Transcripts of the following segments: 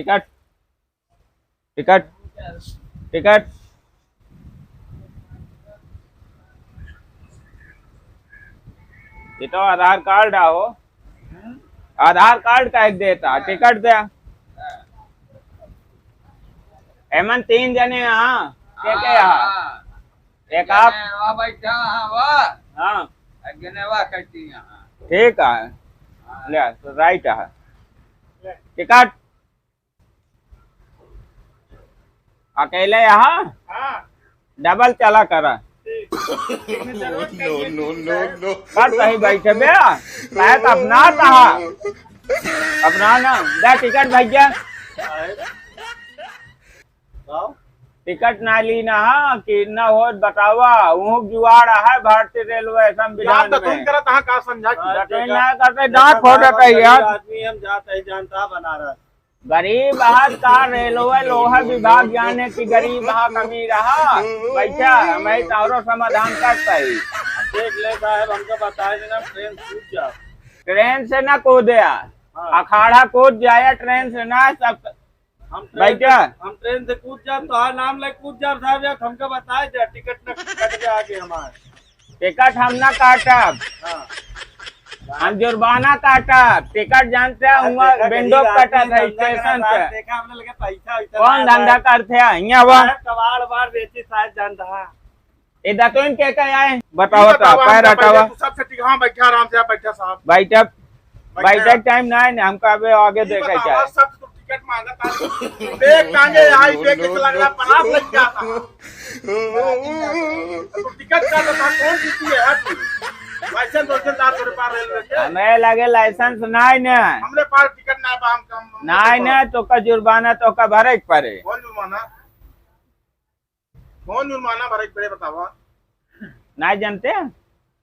Ticket ticket ticket ये तो आधार card आओ, आधार कार्ड का एक देता टिकट दे। एमन 3 जने यहाँ के यहाँ एक आप बैठा वाह हाँ गनेवा करती यहाँ ठीक है ले तो राइट है टिकट अकेले यहाँ डबल चला करा कर सही बैठे बे शायद अपना था अपना ना दे टिकट भैया टिकट ना ली ना कि न हो बतावा वो जुआड़ा है भारतीय रेलवे संविधान में का समझा करते डांट फोड़ता है यार आदमी हम जाते ही जानता बनारस गरीब हाथ का रेलवे लोहा विभाग जाने की गरीब वहाँ कमी रहा पैसा हमें तारो समाधान करता ही देख ले साहब हमको बताए देना ट्रेन छूट जाओ ट्रेन से ना कूदे अखाड़ा कूद जाए ट्रेन से ना सब हम ट्रेन से कूद जाओ तो हाँ नाम ले कूद जाओ साहब यार हमको बताए जा टिकट न कट गया आगे हमारे टिकट हम ना काटब हम जुर्माना काटा टिकट जानते हैं विंडो कटा था स्टेशन पे देखा हमने लगे पैसा कौन धंधा करते हैं यहाँ वहाँ कबाड़ बाड़ बेची शायद जानता इधर तो इनके क्या आए बताओ तो पैर हटावा सबसे ठीक हाँ बैठा आराम से बैठा साहब बैठक बैठक टाइम ना है हमको अभी आगे देखा क्या सब टिकट मांगा था देख टांगे यहाँ देख के लग रहा पनास लग गया था टिकट का था कौन जीती है लाइसेंस हमें लगे लाइसेंस नहीं न हमरे पास टिकट नहीं न तो का जुर्माना तो का भरे पड़े कौन जुर्माना भरे पड़े बतावा नहीं जानते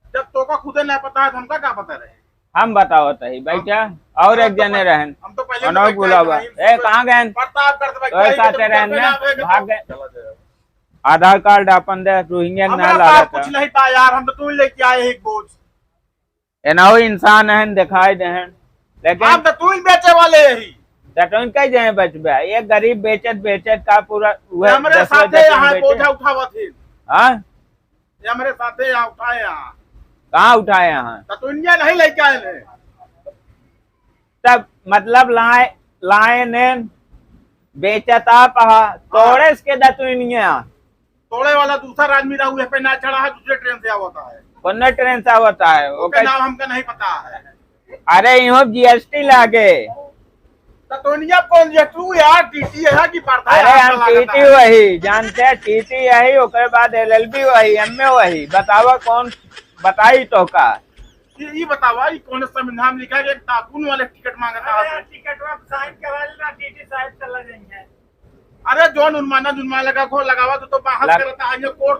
जब तो का खुदे नहीं पता है हमका क्या पता रहे हम बताओ तही बैठा और एक जने रहन हम तो पहले मनोज बुलावा ए कहाँ गए तो साथे रहन भाग गए आधार कार्ड अपन दे रोहिंग्या ना ला कुछ नहीं था यार हम तो तू लेके आए एक बोझ एना इंसान है दिखाई दे लेकिन हम तो तू ही बेचे वाले ही तटोन कई जाए बचबे एक गरीब बेचत का पूरा हमारे साथे यहाँ बोझा उठावा थे हां ये हमारे साथे यहाँ उठाए यहाँ कहाँ उठाए यहाँ तो इंडिया नहीं लेके आए थे तब मतलब लाए ने बेचता पहा तोड़े इसके दतुनिया तोड़े वाला दूसरा आदमी रहा हुए पे ना चढ़ा है दूसरे ट्रेन से आवता है कौन ट्रेन से आवता है ओके नाम हमका नहीं पता है अरे यहाँ जीएसटी लागे तो इंडिया कौन जे तू यार टीटी है कि पड़ता है अरे हम टीटी वही जानते हैं टीटी यही ओकरे बाद एलएलबी वही एमए वही बतावा कौन बताई तो का ये बतावा ये कौन संविधान में लिखा है एक ताकुन वाले टिकट मांगता है टिकट आप साइन करा लेना टीटी साहब चला जाएंगे अरे जो जुर्माना लगा खो लगावा तो बाहर करता है ये कोर्ट